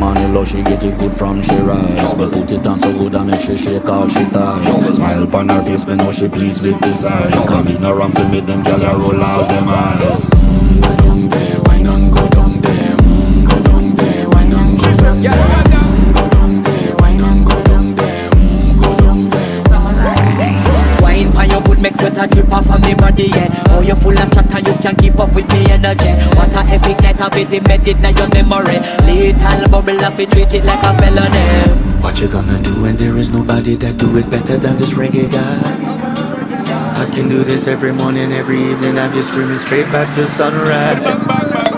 money low, she get it good from she rise. But put it on so good I make she shake all she ties. Smile upon her face, me know she pleased with this eyes. Come in around to make them gyal a roll out them eyes. Go down there, wine and go down there. Go down there, wine and go down there. Go down there, wine and go down there. Go down there. Wine for your good make sweat a drip off of me body, yeah. Oh, you full of chatter, you can keep up with me energy. What a epic night of it embedded in your memory. Little bubble up, it treat it like a felony. What you gonna do when there is nobody that do it better than this reggae guy? I can do this every morning, every evening. Have you screaming straight back to sunrise.